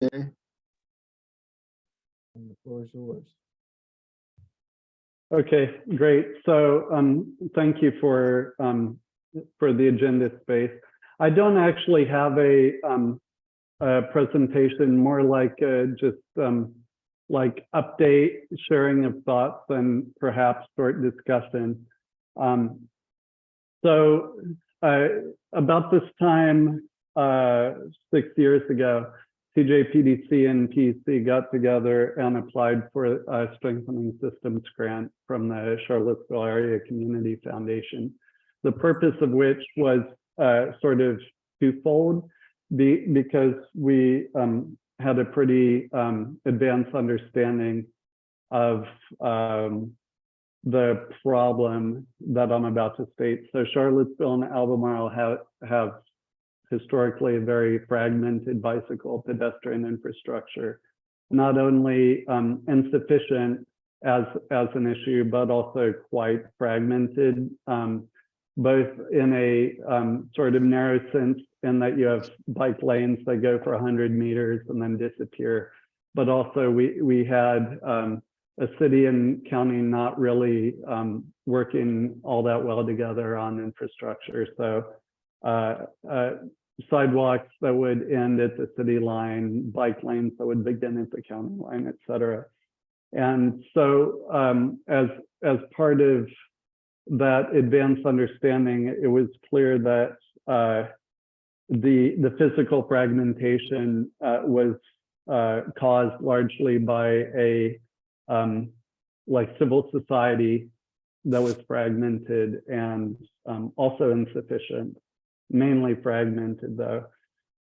Okay. And the floor is yours. Okay, great. So thank you for the agenda space. I don't actually have a presentation, more like just like update, sharing of thoughts, and perhaps short discussion. So about this time 6 years ago, TJPDC and PEC got together and applied for a Strengthening Systems grant from the Charlottesville Area Community Foundation, the purpose of which was sort of twofold, because we had a pretty advanced understanding of the problem that I'm about to state. So Charlottesville and Albemarle have historically a very fragmented bicycle pedestrian infrastructure, not only insufficient as an issue, but also quite fragmented, both in a sort of narrow sense in that you have bike lanes that go for 100 meters and then disappear. But also we had a city and county not really working all that well together on infrastructure. So sidewalks that would end at the city line, bike lanes that would begin at the county line, et cetera. And so as part of that advanced understanding, it was clear that the physical fragmentation was caused largely by a like civil society that was fragmented and also insufficient, mainly fragmented though.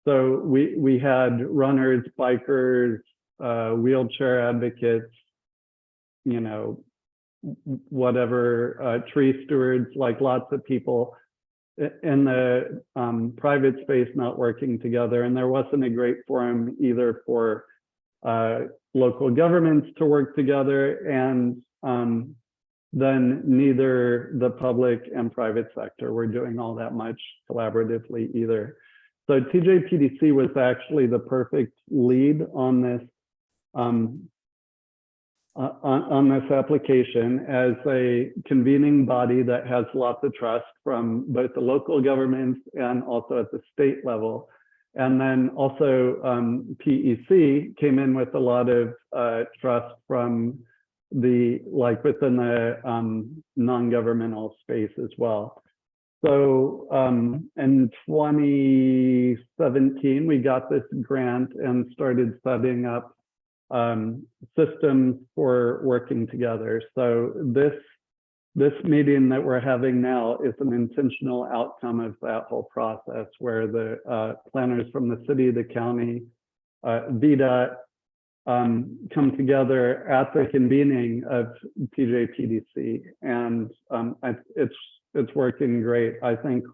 So we had runners, bikers, wheelchair advocates, you know, whatever, tree stewards, like lots of people in the private space not working together. And there wasn't a great forum either for local governments to work together, and then neither the public and private sector were doing all that much collaboratively either. So TJPDC was actually the perfect lead on this application as a convening body that has lots of trust from both the local governments and also at the state level. And then also PEC came in with a lot of trust from the, like within the non-governmental space as well. So in 2017, we got this grant and started setting up systems for working together. So this meeting that we're having now is an intentional outcome of that whole process, where the planners from the city, the county, VDOT come together at the convening of TJPDC, and it's working great. I think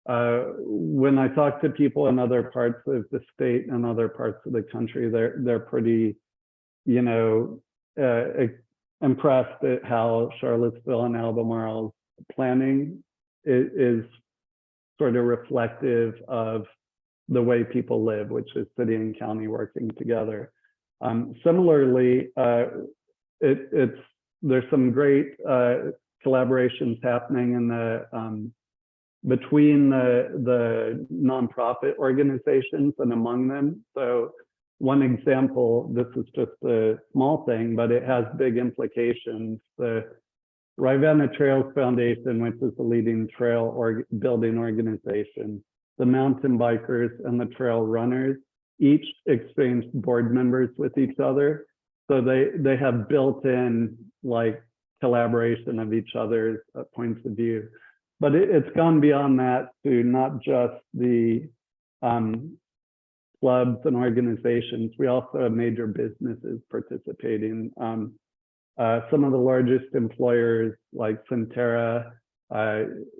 when I talk to people in other parts of the state and other parts of the country, they're pretty, you know, impressed at how Charlottesville and Albemarle's planning is sort of reflective of the way people live, which is city and county working together. Similarly, there's some great collaborations happening in the between the nonprofit organizations and among them. So one example, this is just a small thing, but it has big implications. The Rivanna Trails Foundation, which is the leading trail building organization, the mountain bikers and the trail runners each exchange board members with each other. So they have built-in like collaboration of each other's points of view. But it's gone beyond that to not just the clubs and organizations. We also have major businesses participating. Some of the largest employers like Centera,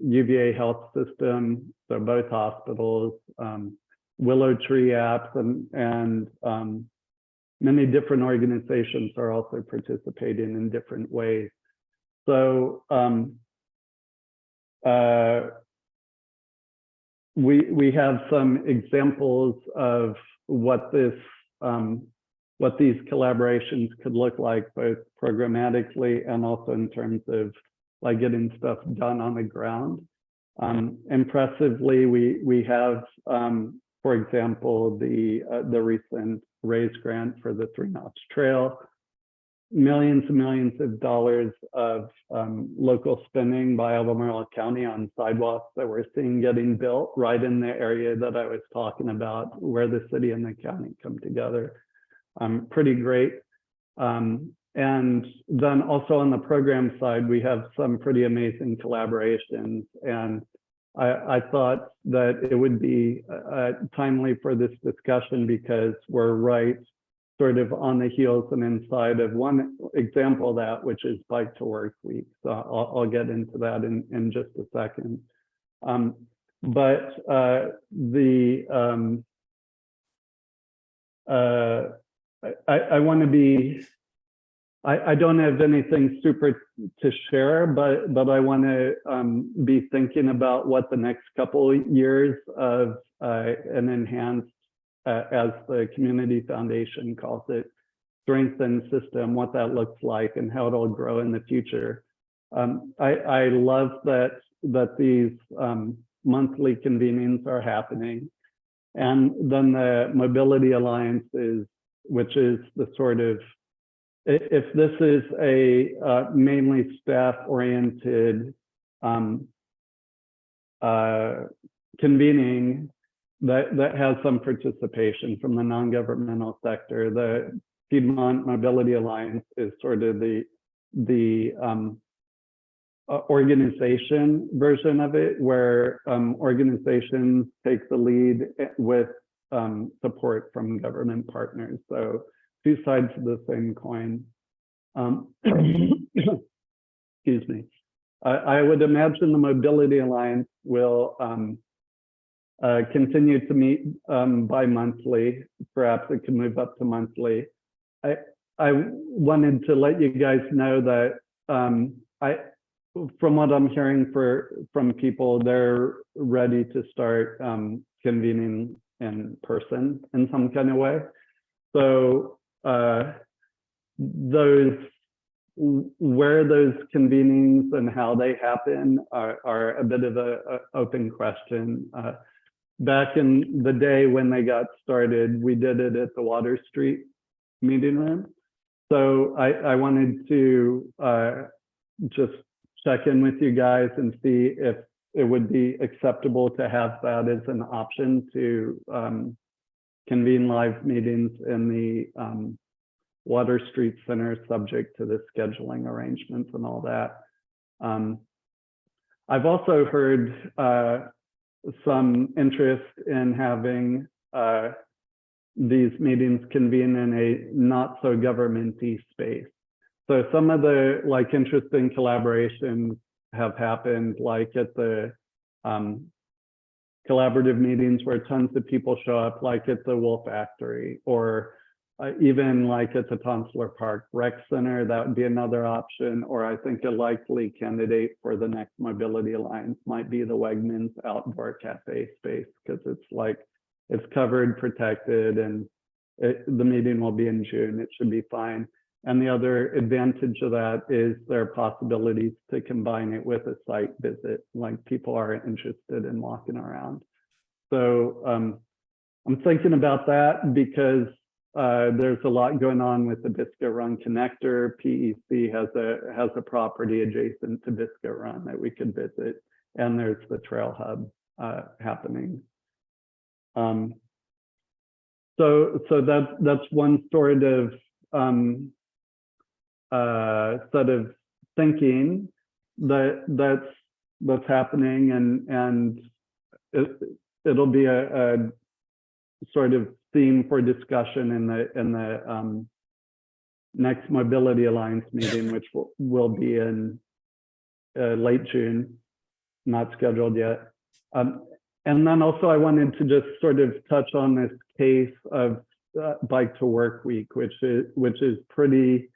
UVA Health System, so both hospitals, Willow Tree Apps, and many different organizations are also participating in different ways. So we have some examples of what this what these collaborations could look like, both programmatically and also in terms of like getting stuff done on the ground. Impressively, we have, for example, the recent RAISE grant for the 3 Notch Trail, millions and millions of dollars of local spending by Albemarle County on sidewalks that we're seeing getting built right in the area that I was talking about, where the city and the county come together. Pretty great. And then also on the program side, we have some pretty amazing collaborations. And I thought that it would be timely for this discussion because we're right sort of on the heels and inside of one example of that, which is Bike to Work Week. So I'll get into that in just a second. I want to be, I don't have anything super to share, but I want to be thinking about what the next couple of years of an enhanced, as the Community Foundation calls it, strengthened system, what that looks like and how it'll grow in the future. I love that these monthly convenings are happening. And then the Mobility Alliance is, which is the sort of, if this is a mainly staff-oriented convening that has some participation from the non-governmental sector, the Piedmont Mobility Alliance is sort of the organization version of it, where organizations take the lead with support from government partners. So two sides of the same coin. Excuse me. I would imagine the Mobility Alliance will continue to meet bi-monthly. Perhaps it can move up to monthly. I wanted to let you guys know that from what I'm hearing from people, they're ready to start convening in person in some kind of way. So where those convenings and how they happen are a bit of a open question. Back in the day when they got started, we did it at the Water Street meeting room. So I wanted to just check in with you guys and see if it would be acceptable to have that as an option to convene live meetings in the Water Street Center, subject to the scheduling arrangements and all that. I've also heard some interest in having these meetings convene in a not so governmenty space. So some of the like interesting collaborations have happened, like at the collaborative meetings where tons of people show up, like at the Wool Factory, or even like at the Tonsler Park Rec Center. That would be another option. Or I think a likely candidate for the next Mobility Alliance might be the Wegmans Outdoor Cafe space, because it's like, it's covered, protected, and the meeting will be in June. It should be fine. And the other advantage of that is there are possibilities to combine it with a site visit, like people are interested in walking around. So I'm thinking about that because there's a lot going on with the Biscuit Run connector. PEC has a property adjacent to Biscuit Run that we could visit, and there's the Trail Hub happening. So that's one sort of set of thinking that's happening, and it'll be a sort of theme for discussion in the next Mobility Alliance meeting, which will be in late June, not scheduled yet. And then also I wanted to just sort of touch on this case of Bike to Work Week, which is pretty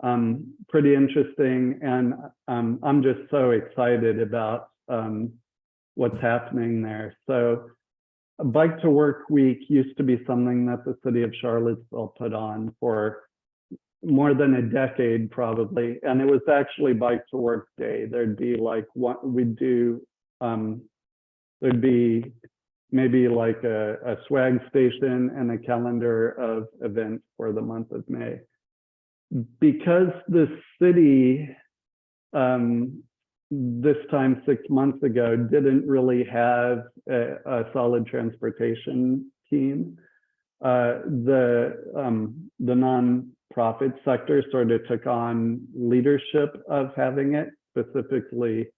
interesting, and I'm just so excited about what's happening there. So Bike to Work Week used to be something that the city of Charlottesville put on for more than a decade, probably. And it was actually Bike to Work Day. There'd be like what we'd do, there'd be maybe like a swag station and a calendar of events for the month of May. Because the city, this time 6 months ago, didn't really have a solid transportation team, the nonprofit sector sort of took on leadership of having it, specifically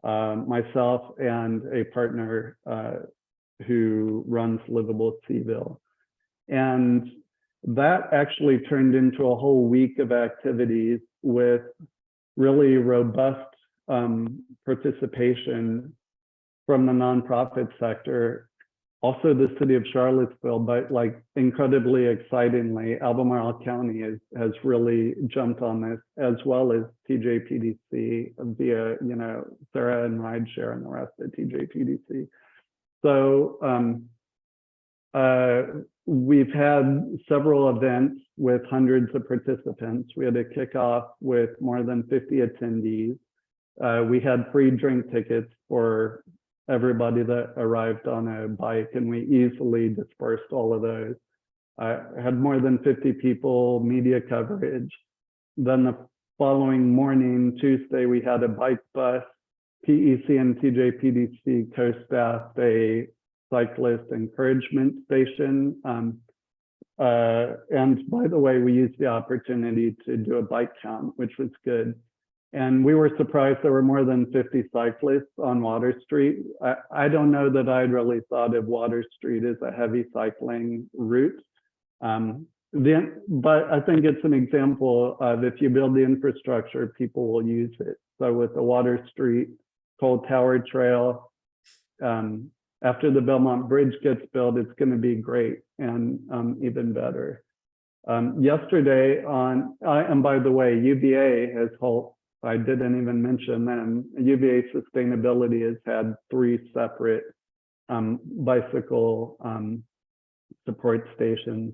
myself and a partner who runs Livable Seaville. And that actually turned into a whole week of activities with really robust participation from the nonprofit sector, also the city of Charlottesville, but like incredibly excitingly, Albemarle County has really jumped on this, as well as TJPDC via, you know, Sarah and Rideshare and the rest of TJPDC. So we've had several events with hundreds of participants. We had a kickoff with more than 50 attendees. We had free drink tickets for everybody that arrived on a bike, and we easily dispersed all of those. I had more than 50 people, media coverage. Then the following morning, Tuesday, we had a bike bus. PEC and TJPDC co-staffed a cyclist encouragement station. And by the way, we used the opportunity to do a bike count, which was good. And we were surprised there were more than 50 cyclists on Water Street. I don't know that I'd really thought of Water Street as a heavy cycling route. But I think it's an example of if you build the infrastructure, people will use it. So with the Water Street Coal Tower Trail, after the Belmont Bridge gets built, it's going to be great and even better. Yesterday and by the way, UVA has I didn't even mention them. UVA Sustainability has had 3 separate bicycle support stations.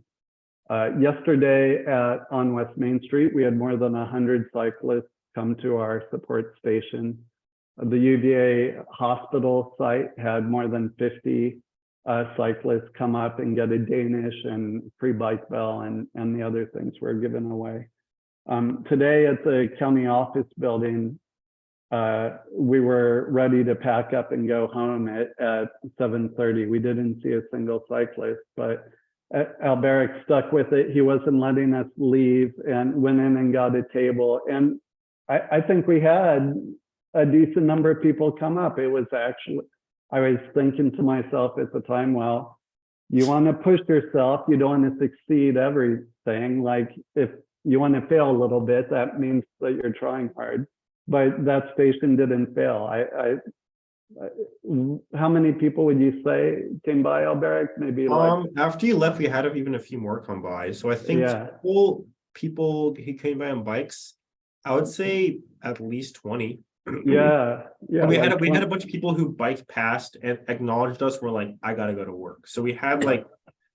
Yesterday on West Main Street, we had more than 100 cyclists come to our support station. The UVA hospital site had more than 50 cyclists come up and get a Danish and free bike bell and the other things we're giving away. Today at the county office building, we were ready to pack up and go home at 7:30. We didn't see a single cyclist, but Alberic stuck with it. He wasn't letting us leave and went in and got a table. And I think we had a decent number of people come up. It was actually, I was thinking to myself at the time, well, you want to push yourself, you don't want to succeed everything. Like if you want to fail a little bit, that means that you're trying hard. But that station didn't fail. How many people would you say came by, Alberic? Maybe like after you left, we had even a few more come by. So I think people who came by on bikes, I would say at least 20. Yeah. And we had a bunch of people who biked past and acknowledged us. We're like, I gotta go to work. So we had like,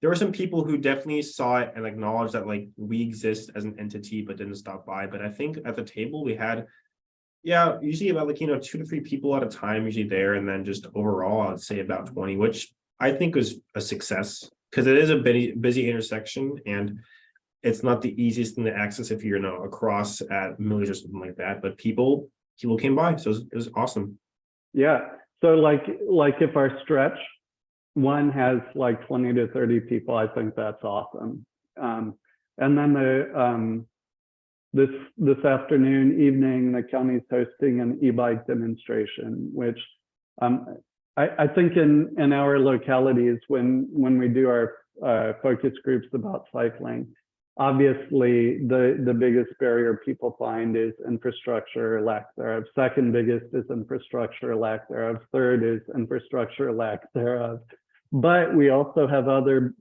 there were some people who definitely saw it and acknowledged that like we exist as an entity, but didn't stop by. But I think at the table we had, usually about like, 2 to 3 people at a time usually there. And then just overall, I'd say about 20, which I think was a success because it is a busy intersection and it's not the easiest thing to access if you're across at Millie's or something like that. But people came by, so it was awesome. Yeah. So like if our stretch one has like 20 to 30 people, I think that's awesome. And then this afternoon, evening, the county's hosting an e-bike demonstration, which I think in our localities, when we do our focus groups about cycling, obviously the biggest barrier people find is infrastructure, lack thereof. Second biggest is infrastructure, lack thereof. Third is infrastructure, lack thereof. But we also have other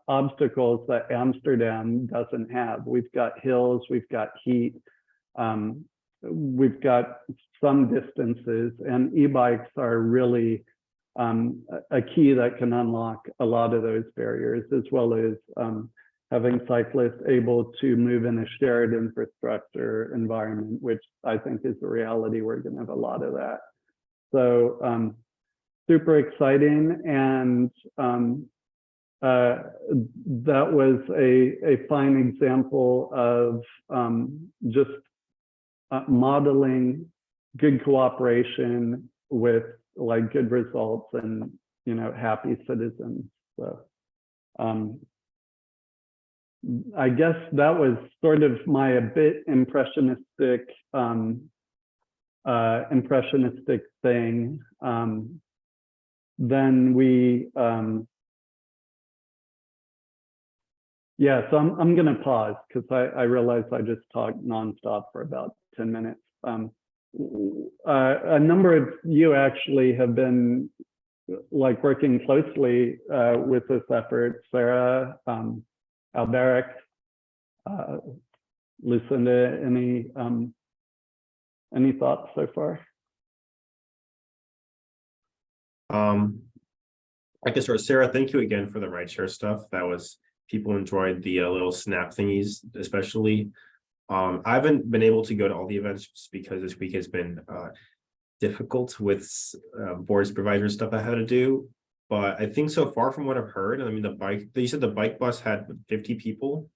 obstacles that Amsterdam doesn't have. We've got hills, we've got heat, we've got some distances, and e-bikes are really a key that can unlock a lot of those barriers, as well as having cyclists able to move in a shared infrastructure environment, which I think is the reality. We're going to have a lot of that. So super exciting. And that was a fine example of just modeling good cooperation with like good results and, you know, happy citizens. So I guess that was sort of my a bit impressionistic thing. Then we yeah, so I'm going to pause because I realize I just talked nonstop for about 10 minutes. A number of you actually have been like working closely with this effort. Sarah, Alberic, Lucinda, any thoughts so far? I guess, Sarah, thank you again for the rideshare stuff. That was, people enjoyed the little snap thingies, especially. I haven't been able to go to all the events just because this week has been difficult with board supervisor stuff I had to do. But I think so far from what I've heard, I mean, you said the bike bus had 50 people,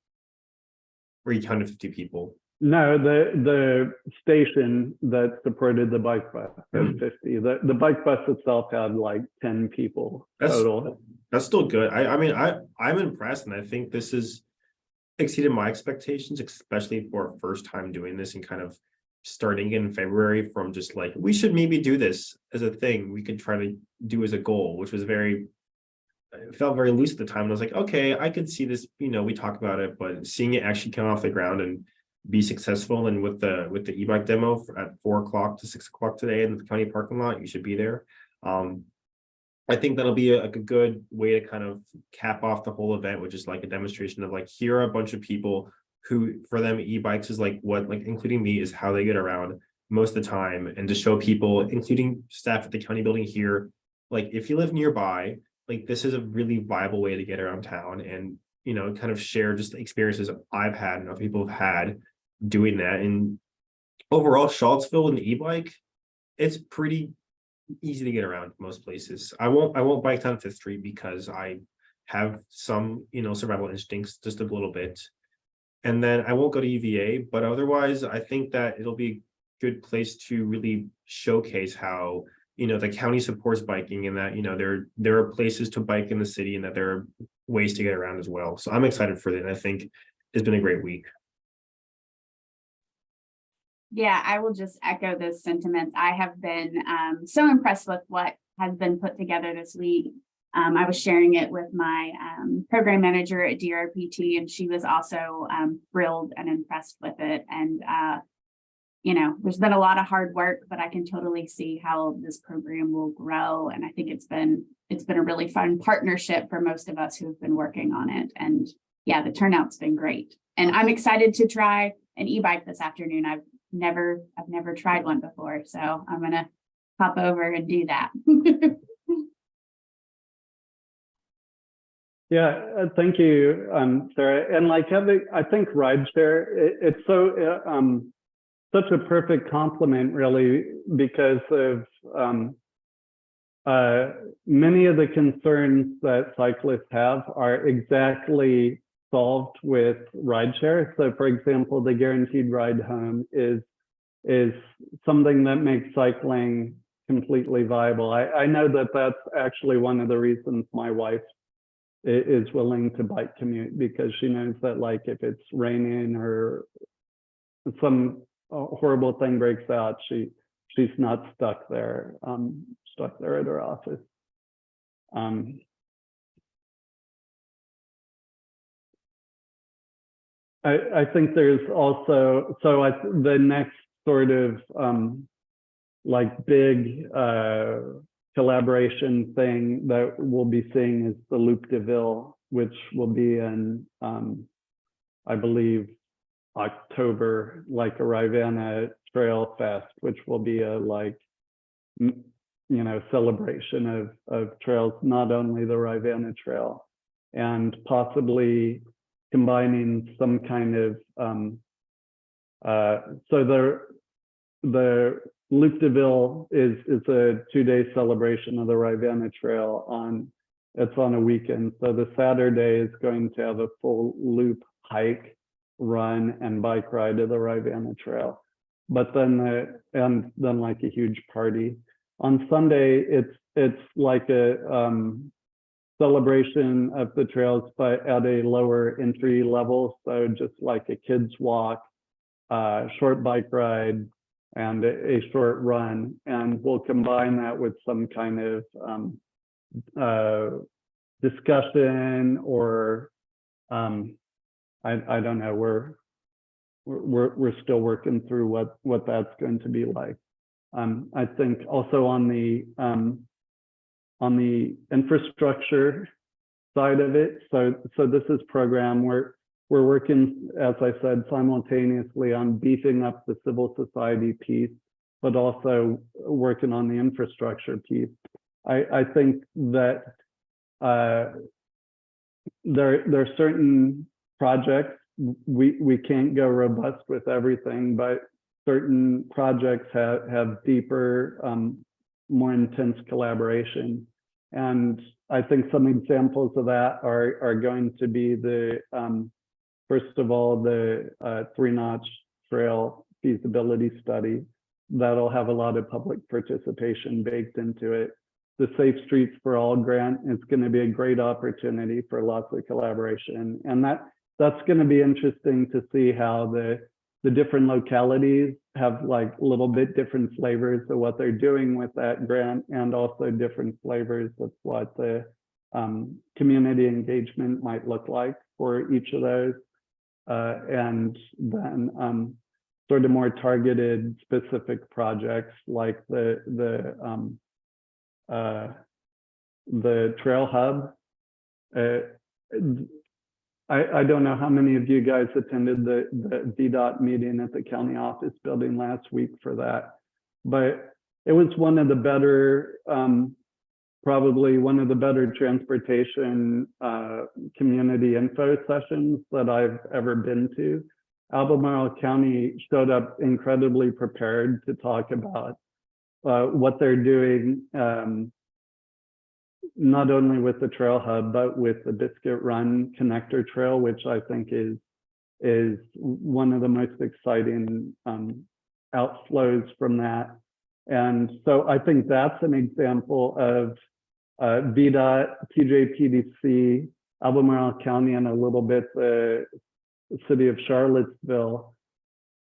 or 150 people. No, the station that supported the bike bus had 50. The bike bus itself had like 10 people total. That's still good. I mean, I'm impressed, and I think this is exceeded my expectations, especially for a first time doing this and kind of starting in February from just like, we should maybe do this as a thing we could try to do as a goal, which was it felt very loose at the time. And I was like, okay, I could see this, you know, we talk about it, but seeing it actually come off the ground and be successful, and with the e-bike demo at 4 o'clock to 6 o'clock today in the county parking lot, you should be there. I think that'll be a good way to kind of cap off the whole event, which is like a demonstration of like, here are a bunch of people who, for them, e-bikes is like what, like including me, is how they get around most of the time. And to show people, including staff at the county building here, like if you live nearby, like this is a really viable way to get around town, and, you know, kind of share just the experiences I've had and other people have had doing that. And overall, Charlottesville and the e-bike, it's pretty easy to get around most places. I won't bike down Fifth Street because I have some, you know, survival instincts just a little bit. And then I won't go to UVA, but otherwise I think that it'll be a good place to really showcase how, you know, the county supports biking, and that, you know, there are places to bike in the city, and that there are ways to get around as well. So I'm excited for it, and I think it's been a great week. Yeah, I will just echo those sentiments. I have been so impressed with what has been put together this week. I was sharing it with my program manager at DRPT, and she was also thrilled and impressed with it. And, you know, there's been a lot of hard work, but I can totally see how this program will grow. And I think it's been a really fun partnership for most of us who have been working on it. And yeah, the turnout's been great. And I'm excited to try an e-bike this afternoon. I've never tried one before, so I'm gonna pop over and do that. Yeah, thank you, Sarah. And like I think rideshare, it's so such a perfect complement, really, because of many of the concerns that cyclists have are exactly solved with rideshare. So for example, the guaranteed ride home is something that makes cycling completely viable. I know that that's actually one of the reasons my wife is willing to bike commute, because she knows that like if it's raining or some horrible thing breaks out, she's not stuck there at her office. I think there's also, the next sort of like big collaboration thing that we'll be seeing is the Loop de Ville, which will be in, I believe, October, like a Rivanna Trail Fest, which will be a like, you celebration of trails, not only the Rivanna Trail, and possibly combining some kind of so the Loop de Ville is a 2-day celebration of the Rivanna Trail. It's on a weekend, so the Saturday is going to have a full loop hike, run, and bike ride of the Rivanna Trail. But then like a huge party. On Sunday, it's like a celebration of the trails, but at a lower entry level. So just like a kids walk, short bike ride, and a short run. And we'll combine that with some kind of discussion, or I don't know. We're still working through what that's going to be like. I think also on the infrastructure side of it. So this is program where we're working, as I said, simultaneously on beefing up the civil society piece, but also working on the infrastructure piece. I think that there are certain projects we can't go robust with everything, but certain projects have deeper, more intense collaboration. And I think some examples of that are going to be the, first of all, the 3-notch trail feasibility study. That'll have a lot of public participation baked into it. The Safe Streets for All grant is going to be a great opportunity for lots of collaboration. And that's going to be interesting to see how the different localities have like a little bit different flavors of what they're doing with that grant, and also different flavors of what the community engagement might look like for each of those. And then sort of more targeted specific projects like the Trail Hub. I don't know how many of you guys attended the VDOT meeting at the county office building last week for that, but it was one of the better, probably one of the better transportation community info sessions that I've ever been to. Albemarle County showed up incredibly prepared to talk about what they're doing, not only with the Trail Hub, but with the Biscuit Run Connector Trail, which I think is one of the most exciting outflows from that. And so I think that's an example of VDOT, TJPDC, Albemarle County, and a little bit the city of Charlottesville.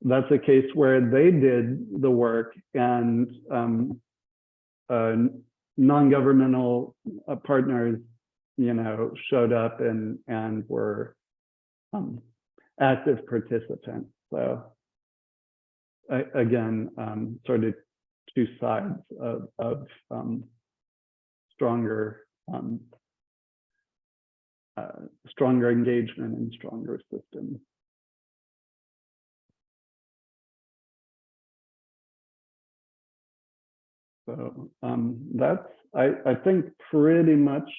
That's a case where they did the work, and non-governmental partners, showed up and were active participants. So again, sort of two sides of stronger engagement and stronger systems. So that's I think pretty much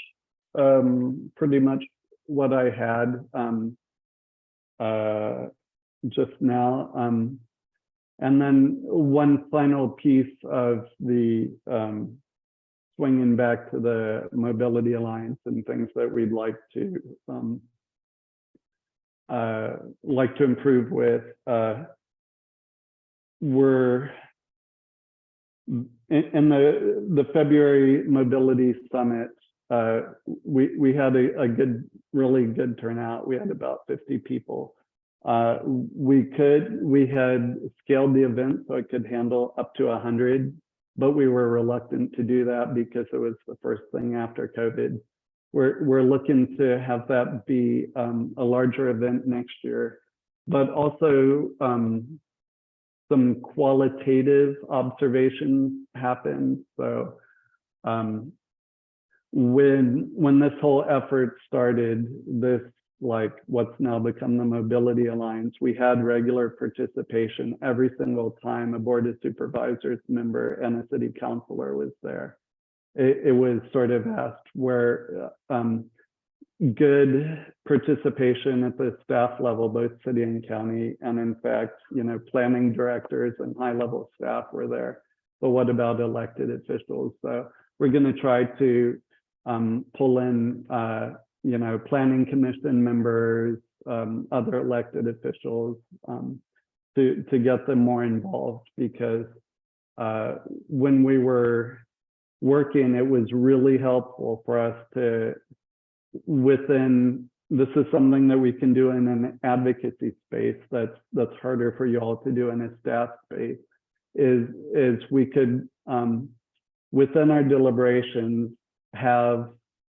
what I had just now. And then one final piece of the swinging back to the Mobility Alliance and things that we'd like to improve with. We're in the February Mobility Summit. We had a really good turnout. We had about 50 people. We had scaled the event so it could handle up to 100, but we were reluctant to do that because it was the first thing after COVID. We're looking to have that be a larger event next year, but also some qualitative observations happen. So when this whole effort started, this like what's now become the Mobility Alliance, we had regular participation every single time a Board of Supervisors member and a city councilor was there. It was sort of asked where good participation at the staff level, both city and county, and in fact, planning directors and high-level staff were there. But what about elected officials? So we're going to try to pull in, planning commission members, other elected officials, to get them more involved, because when we were working, it was really helpful for us to, this is something that we can do in an advocacy space that's harder for you all to do in a staff space, is we could, within our deliberations, have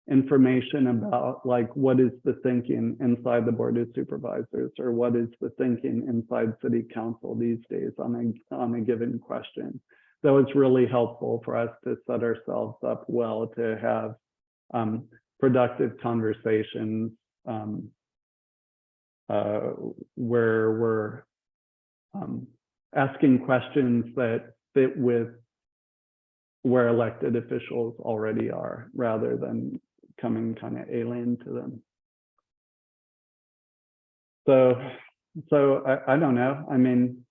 information about like what is the thinking inside the Board of Supervisors, or what is the thinking inside City Council these days on a given question. So it's really helpful for us to set ourselves up well to have productive conversations where we're asking questions that fit with where elected officials already are, rather than coming kind of alien to them. So I don't know. I mean,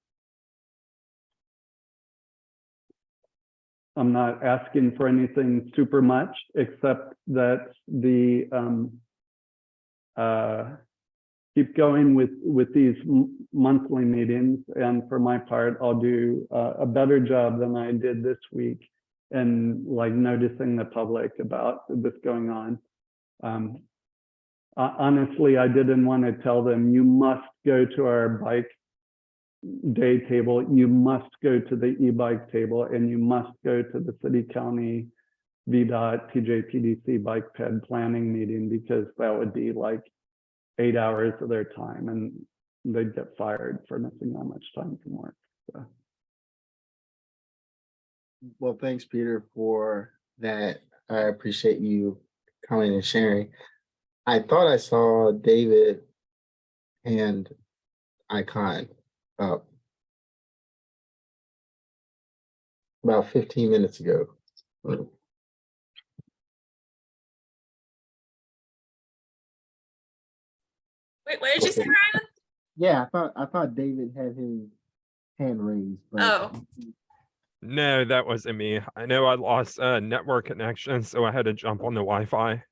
I'm not asking for anything super much, except that the keep going with these monthly meetings. And for my part, I'll do a better job than I did this week in like noticing the public about this going on. Honestly, I didn't want to tell them, you must go to our bike day table, you must go to the e-bike table, and you must go to the city county VDOT TJPDC bike ped planning meeting, because that would be like 8 hours of their time and they'd get fired for missing that much time from work. So. Well, thanks, Peter, for that. I appreciate you coming and sharing. I thought I saw David hand icon up about 15 minutes ago. Wait, what did you say, Ryan? Yeah, I thought David had his hand raised. But Oh. No, that wasn't me. I know I lost network connection, so I had to jump on the Wi-Fi.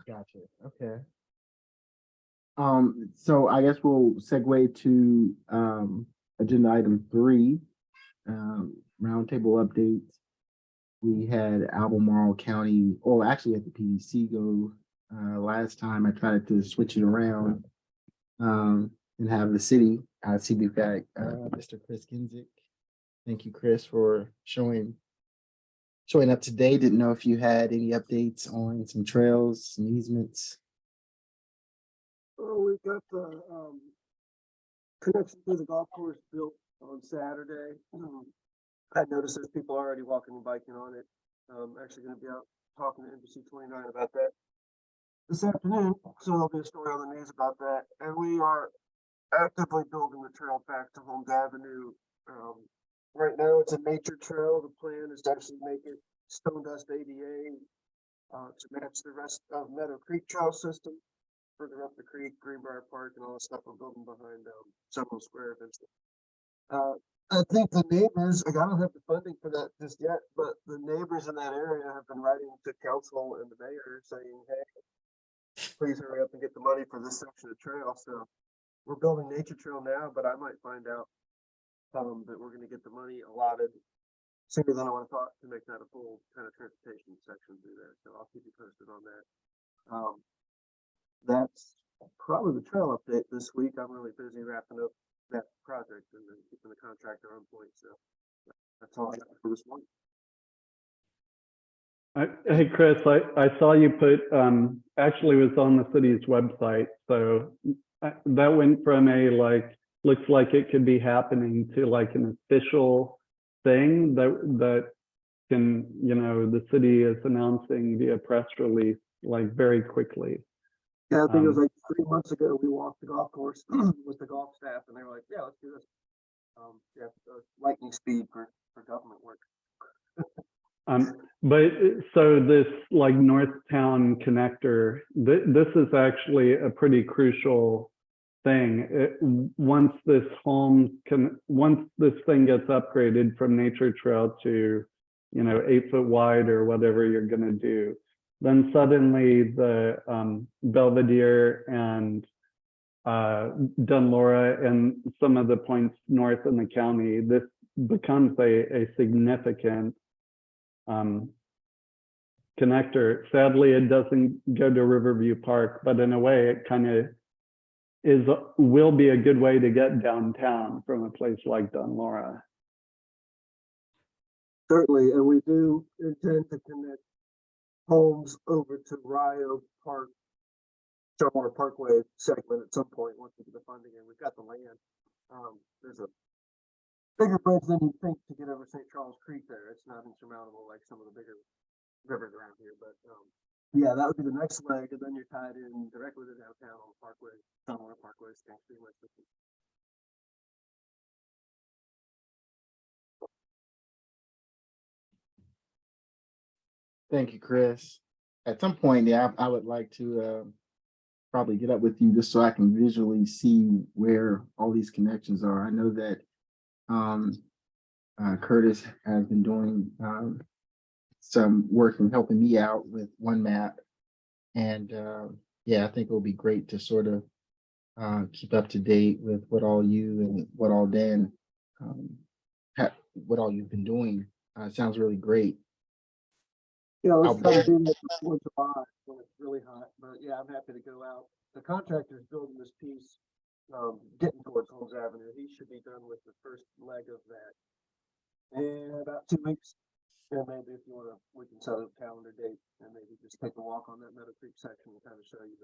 Gotcha. Okay. So I guess we'll segue to agenda item 3, roundtable updates. We had Albemarle County, or actually at the PDC go last time. I tried to switch it around and have the city be back. Mr. Chris Ginzik. Thank you, Chris, for showing up today. Didn't know if you had any updates on some trails, some easements. Oh, we got the connection to the golf course built on Saturday. I noticed there's people already walking and biking on it. Actually going to be out talking to NBC 29 about that this afternoon. So there'll be a story on the news about that. And we are actively building the trail back to Holmes Avenue. Right now it's a nature trail. The plan is to actually make it stone dust ADA to match the rest of Meadow Creek trail system. Further up the creek, Greenbrier Park, and all the stuff we're building behind Seminole Square eventually. I think the neighbors, I don't have the funding for that just yet, but the neighbors in that area have been writing to council and the mayor saying, hey, please hurry up and get the money for this section of trail. So we're building nature trail now, but I might find out that we're going to get the money allotted sooner than I would have thought to make that a full kind of transportation section through there. So I'll keep you posted on that. That's probably the trail update this week. I'm really busy wrapping up that project and then keeping the contractor on point. So that's all I got for this morning. Hey, Chris, I saw you put, actually was on the city's website. So that went from a looks like it could be happening to like an official thing that can, the city is announcing via press release like very quickly. Yeah, I think it was like 3 months ago, we walked the golf course with the golf staff and they were like, yeah, let's do this. Yeah, lightning speed for government work. But so this like Northtown connector, this is actually a pretty crucial thing. Once this thing gets upgraded from nature trail to, 8 foot wide or whatever you're gonna do, then suddenly the Belvedere and Dunlora and some of the points north in the county, this becomes a significant connector. Sadly, it doesn't go to Riverview Park, but in a way, it kind of will be a good way to get downtown from a place like Dunlora. Certainly, and we do intend to connect homes over to Rio Park, Stillwater Parkway segment at some point once we get the funding in. We've got the land. There's a bigger bridge than you think to get over St. Charles Creek there. It's not insurmountable like some of the bigger rivers around here, but yeah, that would be the next leg, and then you're tied in directly to downtown on the Parkway, Stillwater Parkway, State Street, West 50. Thank you, Chris. At some point, yeah, I would like to probably get up with you just so I can visually see where all these connections are. I know that Curtis has been doing some work and helping me out with one map. And yeah, I think it will be great to sort of keep up to date with what all you and what all Dan, what all you've been doing. Sounds really great. Yeah, let's try to do that before July when it's really hot. But yeah, I'm happy to go out. The contractor's building this piece, getting towards Holmes Avenue. He should be done with the first leg of that in about 2 weeks. And maybe if you want to, we can set a calendar date and maybe just take a walk on that Meadow Creek section and kind of show you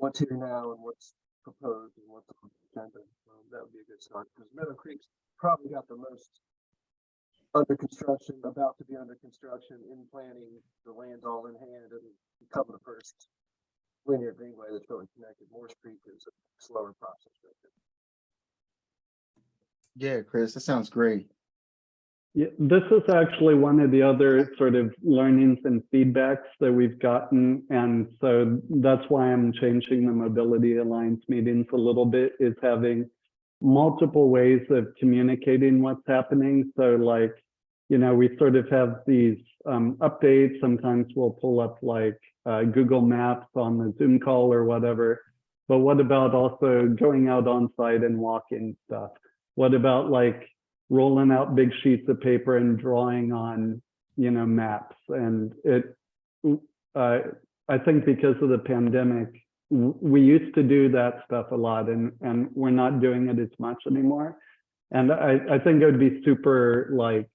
what's here now and what's proposed and what's on the agenda. That would be a good start because Meadow Creek's probably got the most under construction, about to be under construction, in planning. The land's all in hand and become the first linear greenway that's really connected. Morse Creek is a slower process right there. Yeah, Chris, that sounds great. Yeah, this is actually one of the other sort of learnings and feedbacks that we've gotten. And so that's why I'm changing the Mobility Alliance meetings a little bit, is having multiple ways of communicating what's happening. So like, we sort of have these updates. Sometimes we'll pull up like Google Maps on the Zoom call or whatever. But what about also going out on site and walking stuff? What about like rolling out big sheets of paper and drawing on, maps? And I think because of the pandemic, we used to do that stuff a lot, and we're not doing it as much anymore. And I think it would be super like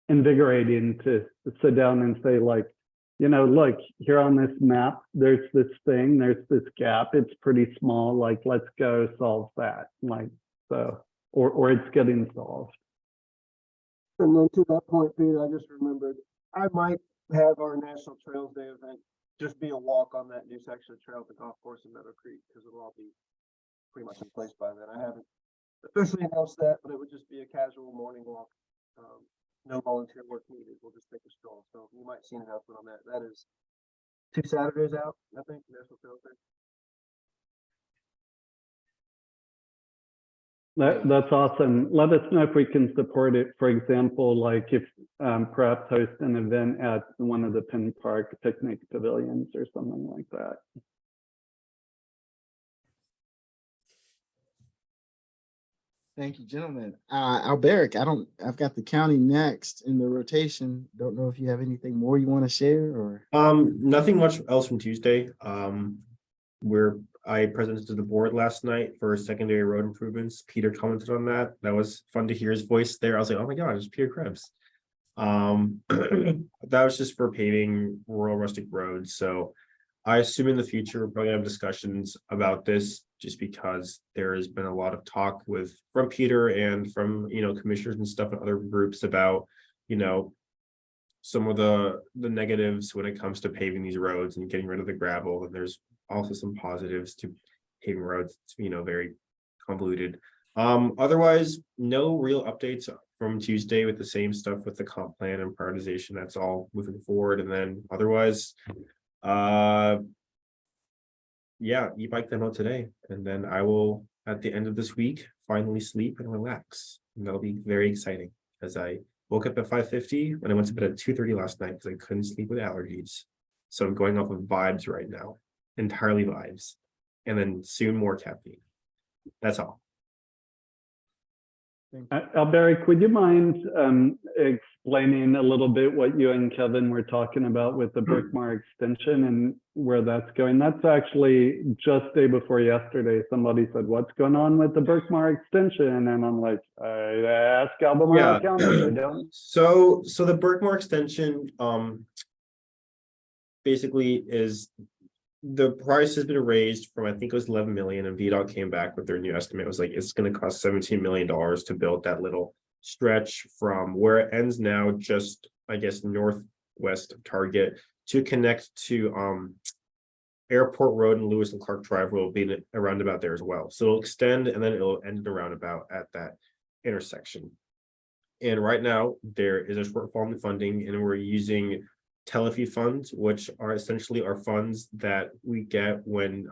invigorating to sit down and say like, look, here on this map, there's this thing, there's this gap, it's pretty small, like, let's go solve that. Like, so, or it's getting solved. And then to that point, Pete, I just remembered, I might have our National Trails Day event just be a walk on that new section of trail at the golf course in Meadow Creek, because it'll all be pretty much in place by then. I haven't officially announced that, but it would just be a casual morning walk. No volunteer work needed. We'll just take a stroll. So you might see an announcement on that. That is 2 Saturdays out, I think, National Trails Day. That's awesome. Let us know if we can support it. For example, like if perhaps host an event at one of the Penn Park picnic pavilions or something like that. Thank you, gentlemen. Alberic, I've got the county next in the rotation. Don't know if you have anything more you want to share or. Nothing much else from Tuesday. I presented to the board last night for secondary road improvements. Peter commented on that. That was fun to hear his voice there. I was like, oh my God, it's Peter Krebs. That was just for paving rural rustic roads. So I assume in the future, we're probably gonna have discussions about this, just because there has been a lot of talk from Peter and from, commissioners and stuff and other groups about, some of the negatives when it comes to paving these roads and getting rid of the gravel. And there's also some positives to paving roads. It's, very convoluted. Otherwise, no real updates from Tuesday with the same stuff with the comp plan and prioritization. That's all moving forward. And then otherwise, yeah, e-bike demo today. And then I will, at the end of this week, finally sleep and relax. And that'll be very exciting as I woke up at 5:50 and I went to bed at 2:30 last night because I couldn't sleep with allergies. So I'm going off of vibes right now, entirely vibes. And then soon more caffeine. That's all. Alberic, would you mind explaining a little bit what you and Kevin were talking about with the Brickmar extension and where that's going? That's actually just day before yesterday. Somebody said, "What's going on with the Brickmar extension?" And I'm like, I ask Albemarle County. I don't. So the Berkmore extension, basically is the price has been raised from, I think it was 11 million, and VDOT came back with their new estimate. It was like, it's going to cost $17 million to build that little stretch from where it ends now, just, I guess, northwest of Target, to connect to Airport Road and Lewis and Clark Drive will be a roundabout there as well. So it'll extend and then it'll end the roundabout at that intersection. And right now there is a shortfall in the funding, and we're using telefee funds, which are essentially our funds that we get when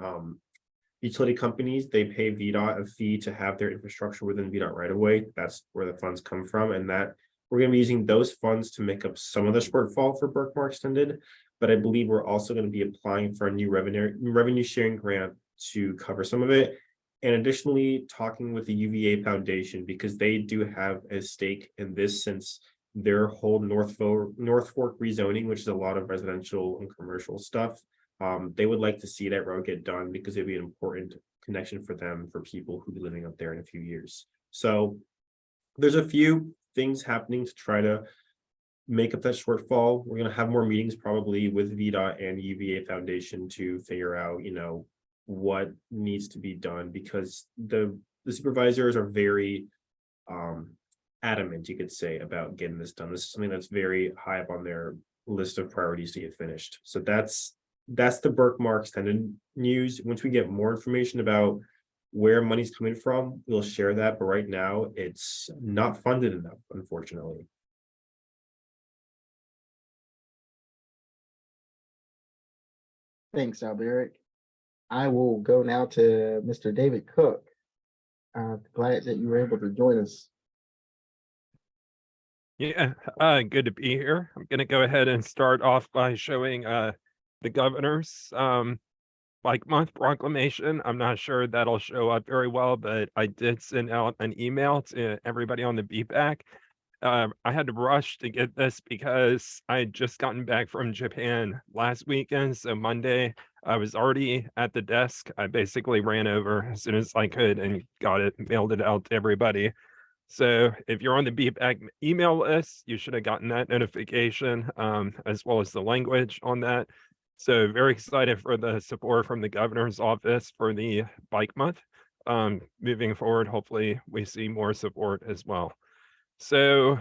utility companies, they pay VDOT a fee to have their infrastructure within VDOT right away. That's where the funds come from, and that we're going to be using those funds to make up some of the shortfall for Berkmar Extended. But I believe we're also going to be applying for a new revenue sharing grant to cover some of it. And additionally, talking with the UVA Foundation, because they do have a stake in this, since their whole North Fork rezoning, which is a lot of residential and commercial stuff. They would like to see that road get done because it'd be an important connection for them, for people who be living up there in a few years. So there's a few things happening to try to make up that shortfall. We're going to have more meetings probably with VDOT and UVA Foundation to figure out, what needs to be done, because the supervisors are very adamant, you could say, about getting this done. This is something that's very high up on their list of priorities to get finished. So that's the Berkmar Extended news. Once we get more information about where money's coming from, we'll share that. But right now, it's not funded enough, unfortunately. Thanks, Alberic. I will go now to Mr. David Cook. Glad that you were able to join us. Yeah, good to be here. I'm gonna go ahead and start off by showing the governor's Bike Month proclamation. I'm not sure that'll show up very well, but I did send out an email to everybody on the BPAC. I had to rush to get this because I had just gotten back from Japan last weekend. So Monday, I was already at the desk. I basically ran over as soon as I could and got it, mailed it out to everybody. So if you're on the BPAC email list, you should have gotten that notification, as well as the language on that. So very excited for the support from the governor's office for the Bike Month. Moving forward, hopefully we see more support as well. So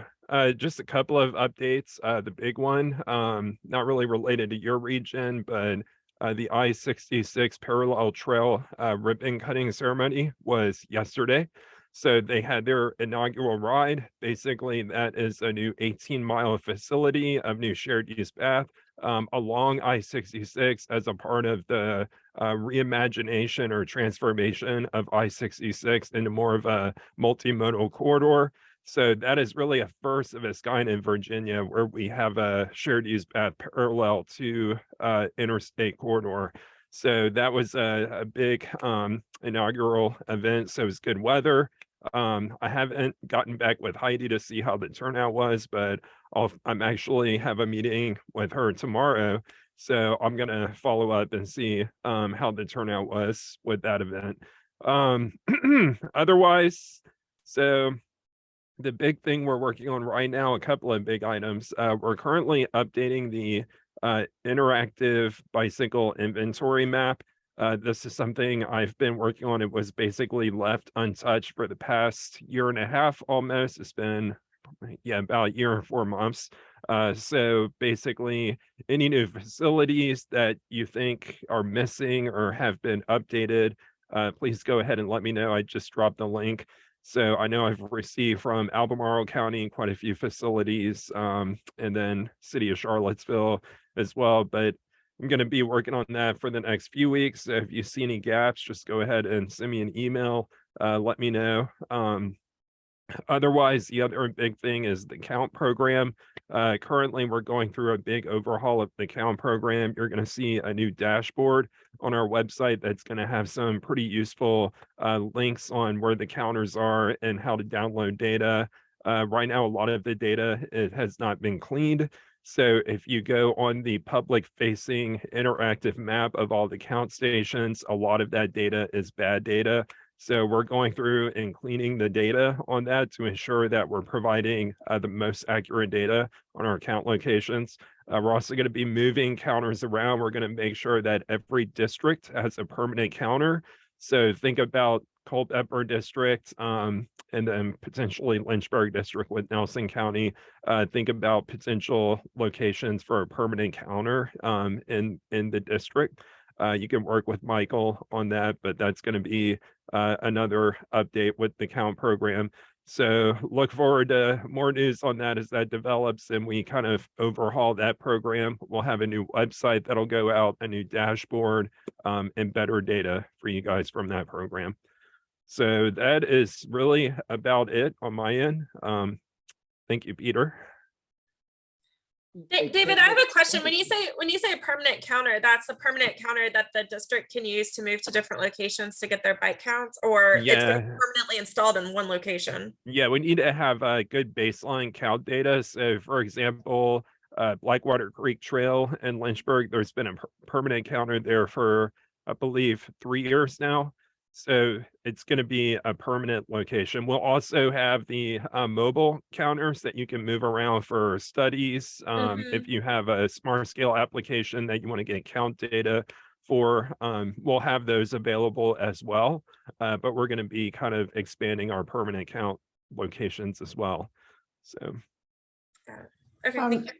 just a couple of updates. The big one, not really related to your region, but the I-66 parallel trail ribbon cutting ceremony was yesterday. So they had their inaugural ride. Basically, that is a new 18-mile facility of new shared use path along I-66 as a part of the reimagination or transformation of I-66 into more of a multimodal corridor. So that is really a first of its kind in Virginia, where we have a shared use path parallel to interstate corridor. So that was a big inaugural event. So it was good weather. I haven't gotten back with Heidi to see how the turnout was, but I'm actually have a meeting with her tomorrow. So I'm gonna follow up and see how the turnout was with that event. Otherwise, so the big thing we're working on right now, a couple of big items. We're currently updating the interactive bicycle inventory map. This is something I've been working on. It was basically left untouched for the past year and a half almost. It's been yeah, about a year and 4 months. So basically, any new facilities that you think are missing or have been updated, please go ahead and let me know. I just dropped the link. So I know I've received from Albemarle County quite a few facilities, and then City of Charlottesville as well. But I'm going to be working on that for the next few weeks. So if you see any gaps, just go ahead and send me an email. Let me know. Otherwise, the other big thing is the count program. Currently, we're going through a big overhaul of the count program. You're going to see a new dashboard on our website that's going to have some pretty useful links on where the counters are and how to download data. Right now, a lot of the data, it has not been cleaned. So if you go on the public facing interactive map of all the count stations, a lot of that data is bad data. So we're going through and cleaning the data on that to ensure that we're providing the most accurate data on our count locations. We're also going to be moving counters around. We're going to make sure that every district has a permanent counter. So think about Culpeper District, and then potentially Lynchburg District with Nelson County. Think about potential locations for a permanent counter in the district. You can work with Michael on that, but that's going to be another update with the count program. So look forward to more news on that as that develops and we kind of overhaul that program. We'll have a new website that'll go out, a new dashboard, and better data for you guys from that program. So that is really about it on my end. Thank you, Peter. David, I have a question. When you say a permanent counter, that's a permanent counter that the district can use to move to different locations to get their bike counts, or it's permanently installed in one location? Yeah, we need to have a good baseline count data. So for example, Blackwater Creek Trail in Lynchburg, there's been a permanent counter there for, I believe, 3 years now. So it's going to be a permanent location. We'll also have the mobile counters that you can move around for studies. If you have a smart scale application that you want to get count data for, we'll have those available as well. But we're going to be kind of expanding our permanent count locations as well. So, okay, thank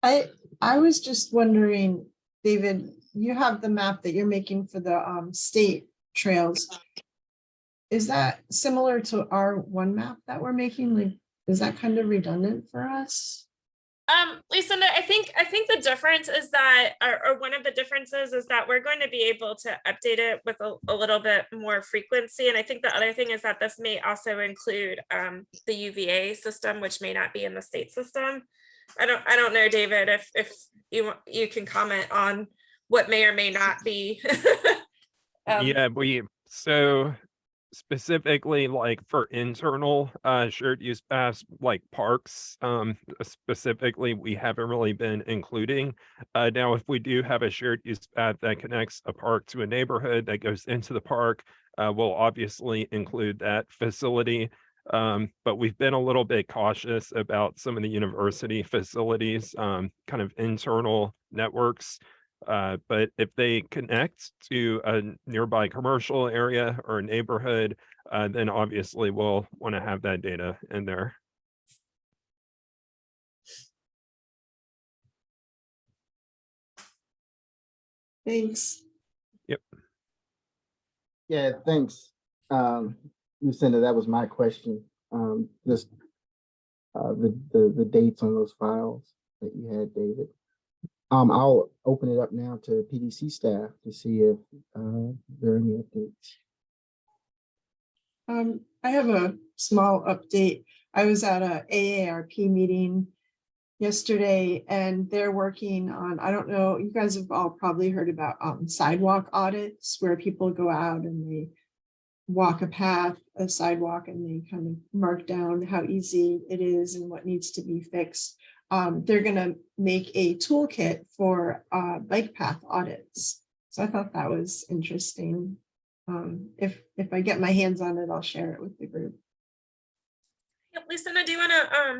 you. I was just wondering, David, you have the map that you're making for the state trails. Is that similar to our one map that we're making? Like, is that kind of redundant for us? Lisa, I think the difference is that, or one of the differences is that we're going to be able to update it with a little bit more frequency. And I think the other thing is that this may also include the UVA system, which may not be in the state system. I don't know, David, if you can comment on what may or may not be. Yeah, so specifically like for internal shared use paths like parks, specifically we haven't really been including. Now if we do have a shared use path that connects a park to a neighborhood that goes into the park, we'll obviously include that facility. But we've been a little bit cautious about some of the university facilities, kind of internal networks. But if they connect to a nearby commercial area or a neighborhood, then obviously we'll want to have that data in there. Thanks. Yep. Yeah, thanks. Lucinda, that was my question. Just the dates on those files that you had, David. I'll open it up now to PDC staff to see if there are any updates. I have a small update. I was at a AARP meeting yesterday and they're working on, I don't know, you guys have all probably heard about sidewalk audits where people go out and they walk a sidewalk, and they kind of mark down how easy it is and what needs to be fixed. They're going to make a toolkit for bike path audits. So I thought that was interesting. If I get my hands on it, I'll share it with the group. Yep, Lucinda, do you want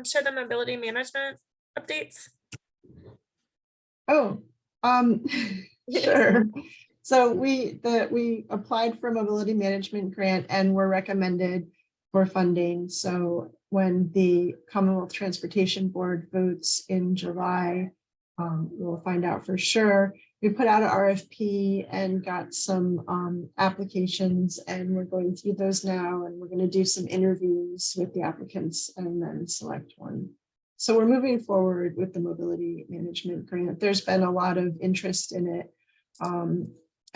to share the mobility management updates? Oh, sure. So we applied for a mobility management grant and were recommended for funding. So when the Commonwealth Transportation Board votes in July, we'll find out for sure. We put out an RFP and got some applications, and we're going through those now, and we're going to do some interviews with the applicants and then select one. So we're moving forward with the mobility management grant. There's been a lot of interest in it.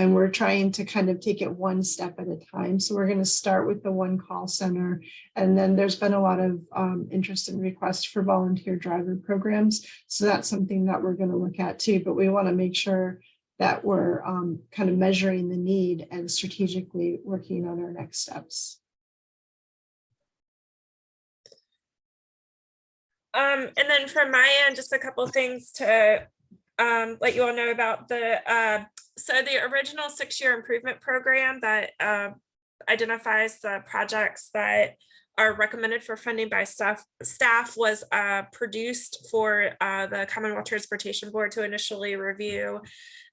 And we're trying to kind of take it one step at a time. So we're going to start with the one call center. And then there's been a lot of interest and requests for volunteer driver programs. So that's something that we're going to look at too. But we want to make sure that we're kind of measuring the need and strategically working on our next steps. And then from my end, just a couple of things to let you all know about the original 6-year improvement program that identifies the projects that are recommended for funding by staff was produced for the Commonwealth Transportation Board to initially review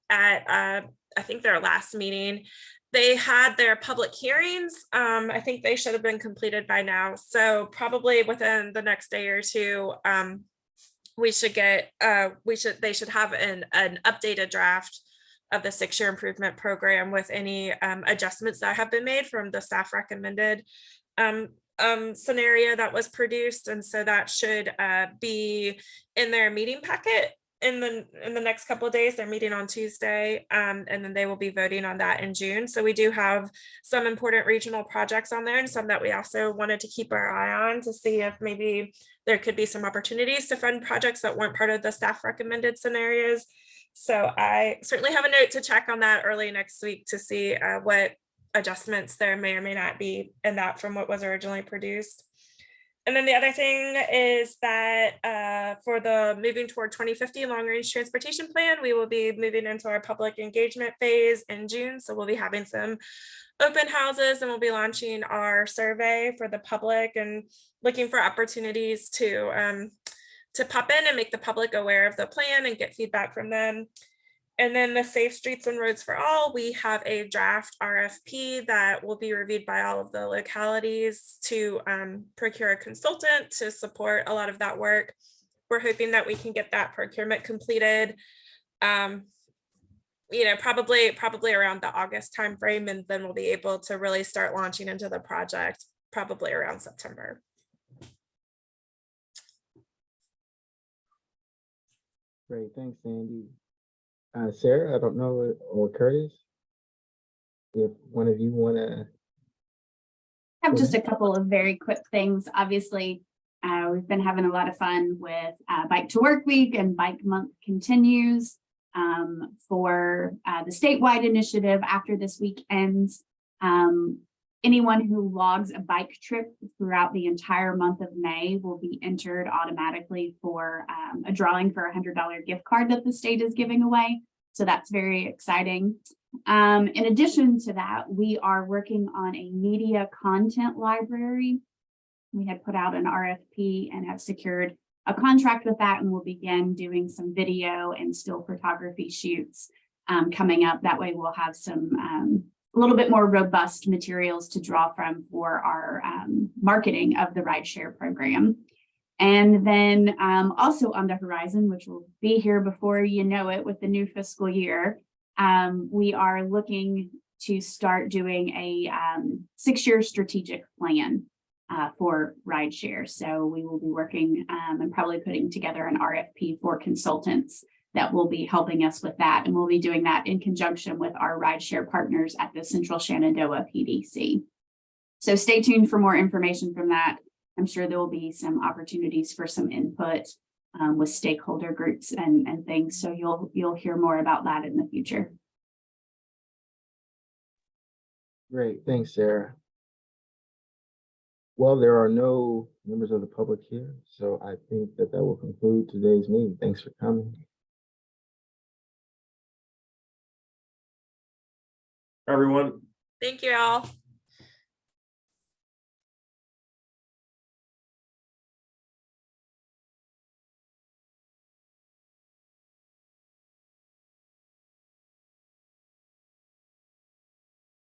at I think their last meeting. They had their public hearings. I think they should have been completed by now. So probably within the next day or two, they should have an updated draft of the 6-year improvement program with any adjustments that have been made from the staff recommended scenario that was produced. And so that should be in their meeting packet in the next couple of days. They're meeting on Tuesday, and then they will be voting on that in June. So we do have some important regional projects on there and some that we also wanted to keep our eye on to see if maybe there could be some opportunities to fund projects that weren't part of the staff recommended scenarios. So I certainly have a note to check on that early next week to see what adjustments there may or may not be in that from what was originally produced. And then the other thing is that for the moving toward 2050 long range transportation plan, we will be moving into our public engagement phase in June. So we'll be having some open houses, and we'll be launching our survey for the public and looking for opportunities to pop in and make the public aware of the plan and get feedback from them. And then the Safe Streets and Roads for All, we have a draft RFP that will be reviewed by all of the localities to procure a consultant to support a lot of that work. We're hoping that we can get that procurement completed, probably around the August timeframe, and then we'll be able to really start launching into the project probably around September. Great, thanks, Sandy. Sarah, I don't know, or Curtis, if one of you want to. I have just a couple of very quick things. Obviously, we've been having a lot of fun with Bike to Work Week, and Bike Month continues for the statewide initiative after this week ends. Anyone who logs a bike trip throughout the entire month of May will be entered automatically for a drawing for a $100 gift card that the state is giving away. So that's very exciting. In addition to that, we are working on a media content library. We had put out an RFP and have secured a contract with that, and we'll begin doing some video and still photography shoots coming up. That way we'll have some a little bit more robust materials to draw from for our marketing of the rideshare program. And then also on the horizon, which will be here before you know it with the new fiscal year, we are looking to start doing a 6-year strategic plan for rideshare. So we will be working and probably putting together an RFP for consultants that will be helping us with that. And we'll be doing that in conjunction with our rideshare partners at the Central Shenandoah PDC. So stay tuned for more information from that. I'm sure there will be some opportunities for some input with stakeholder groups and things. So you'll hear more about that in the future. Great, thanks, Sarah. Well, there are no members of the public here, so I think that will conclude today's meeting. Thanks for coming. Everyone. Thank you all.